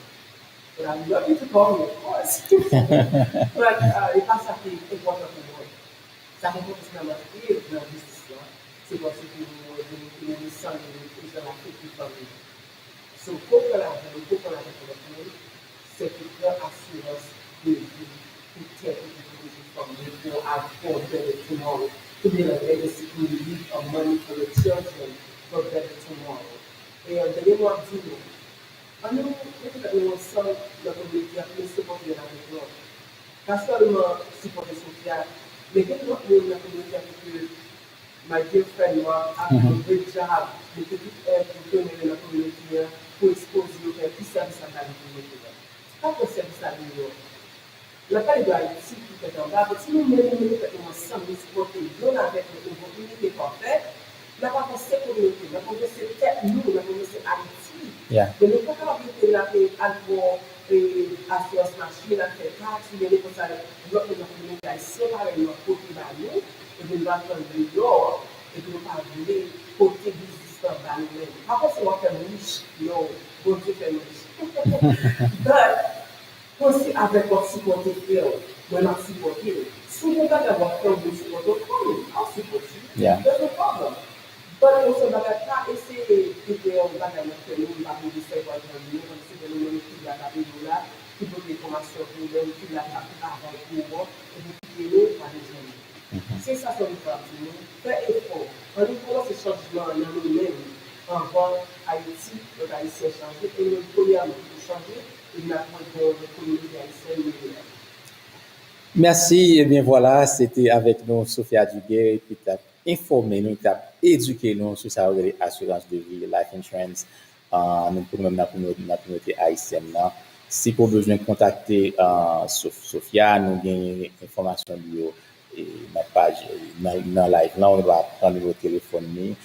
But I love you to call me, of course. But et pas ça qui est important pour moi. Ça fait beaucoup de ma vie dans la discussion. C'est parce que vous avez sang et de la famille. So, pour que la vie, c'est que leur assurance de vie to take information from you for better tomorrow, to be a legacy to leave of money for the children for better tomorrow. And the name of Dugue, I know that there was some that will be supported at the club. Pas seulement supporter Sophia, mais qu'il y a une communauté que my dear friend Mark a fait un great job de tout pour donner la communauté pour exposer au fait qui service à la communauté. Pas pour service à l'Union. La paix de Haïti qui est en bas, si nous mettons ensemble, nous supporter, nous avec une unité parfaite, nous n'avons pas cette communauté, nous avons cette tête, nous avons cette Haïti. Mais nous ne pouvons pas faire avoir assurance machine, à faire taxe, mais nous avons une communauté haïtienne, séparément, pour nous, et nous avons un dehors, avle kote bizistan ba nou men. Apre se wak fèm riche, non, bon Dieu fèm riche. But, konsi avek wak sipote fèl, mwen ap sipote, si mwen tak avak fèl mwen sipote, I'll support you. Yeah. There's no problem. But also bagay pa ese ide yon bagay yon fèl yon bagay di se kwa yon yon, kon se yon yon ki la bagay yon la, ki pou de informasyon pou yon, ki la bagay avan pou yon, e pou ki yon pa de yon. Se sa son yon bagay yon, fè effort. An yon pou se chanjman nan yon men, anvan Haiti, yon Haitien chanje, e yon koyan pou chanje, e yon apon yon komunite Haitien yon. Merci. Eh bien, voilà, c'était avec nous Sophia Dugue qui t'a informé, nous t'a éduqué nous sur sa assurance de vie, life insurance, nous pour même la communauté haïtienne. Si vous avez besoin de contacter Sophia, nous avons information de la page dans live. Là, on va prendre le téléphone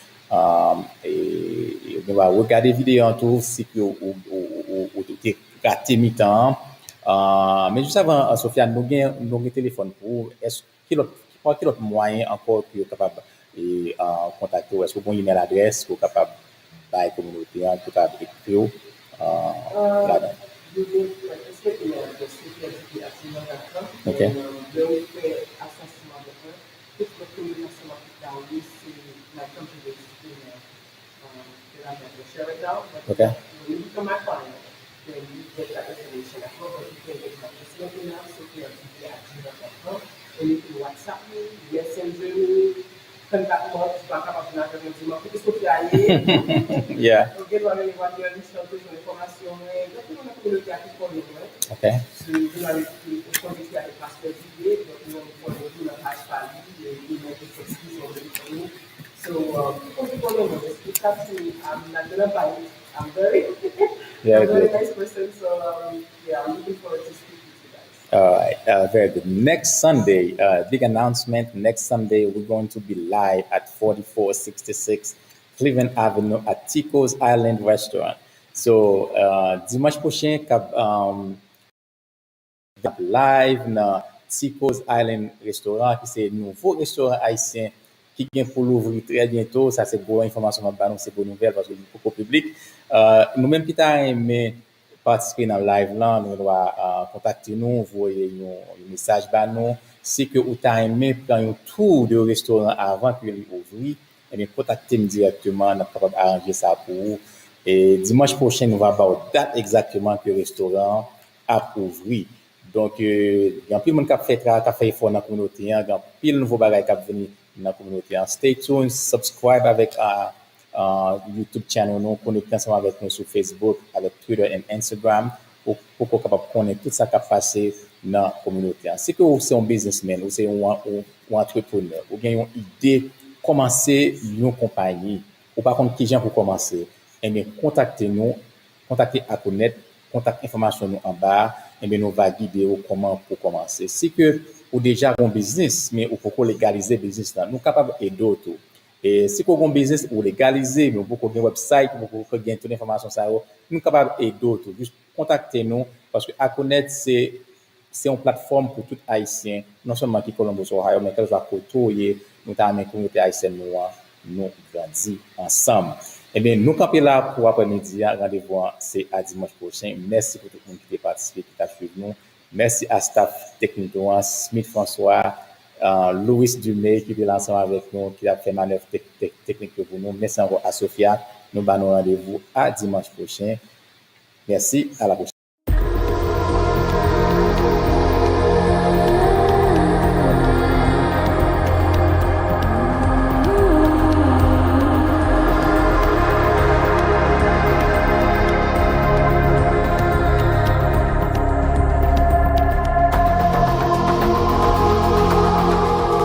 et on va regarder vidéo en tout si vous avez raté mi-temps. Mais juste avant, Sophia, nous avons un téléphone pour est-ce qu'il y a quel autre moyen encore que vous êtes capable de contacter ou est-ce que vous avez une email adresse pour capable de la communauté pour capable d'écrire là-dedans? Okay. Okay. When you become my client, then you get that information at home, or you can get my personal email, Sophia@gmail.com, and you can WhatsApp me, Messenger me, contact me, baka pa pinaka ng zima, porque Sophia Yeah. okay, wala ni wala ni sa tuwa ng informasyon dati mo na kulo kaya ko no. Okay. So, you know, if you get the passport today, but you know, for the past 5 years, you know, it's already for me. So, people know this. Because I'm not gonna buy it. I'm very nice person. So, yeah, I'm looking forward to speaking to you guys. All right, very good. Next Sunday, big announcement. Next Sunday, we're going to be live at 4466 Cleveland Avenue at Tico's Island Restaurant. So, dimanche prochain, live dans Tico's Island Restaurant, qui c'est un nouveau restaurant haïtien qui vient pour l'ouvrir très bientôt. Ça, c'est bonne information, c'est bonne nouvelle parce que c'est beaucoup public. Nous-mêmes qui t'avons aimé participer dans le live là, nous devons contacter nous, envoyer un message à nous. Si que vous avez aimé prendre un tour de restaurant avant que l'ouvrir, eh bien, contactez-nous directement, nous pouvons arranger ça pour vous. Et dimanche prochain, nous allons voir date exactement que le restaurant a ouvert. Donc, il y a plus de monde qui a fait effort dans la communauté, il y a plus de nouveaux bagages qui viennent dans la communauté. Stay tuned, subscribe avec YouTube channel, nous connectez ensemble avec nous sur Facebook, avec Twitter et Instagram pour capable connaître tout ça qui a passé dans la communauté. Si que vous êtes un businessman, vous êtes un entrepreneur, vous avez une idée, commencer une compagnie, ou par contre, qui gens pour commencer, eh bien, contactez-nous, contactez HACONET, contact information nous en bas, et bien, nous va guider comment pour commencer. Si que ou déjà un business, mais ou pour légaliser business là, nous capables et d'autres. Et si vous avez un business ou légaliser, mais vous avez un website, vous pouvez gagner toute l'information ça, nous capables et d'autres. Juste contactez-nous parce que HACONET c'est une plateforme pour tout haïtien, non seulement qui Columbus Ohio, mais qu'elle soit côtoyer, nous avons une communauté haïtienne nous grandit ensemble. Eh bien, nous camper là pour après-midi. Rendez-vous, c'est à dimanche prochain. Merci pour tout le monde qui a participé, qui a suivi nous. Merci à staff technique, Smith François, Louis Dumé qui est ensemble avec nous, qui a fait manœuvre technique pour nous. Merci encore à Sophia. Nous allons rendez-vous à dimanche prochain. Merci, à la prochaine.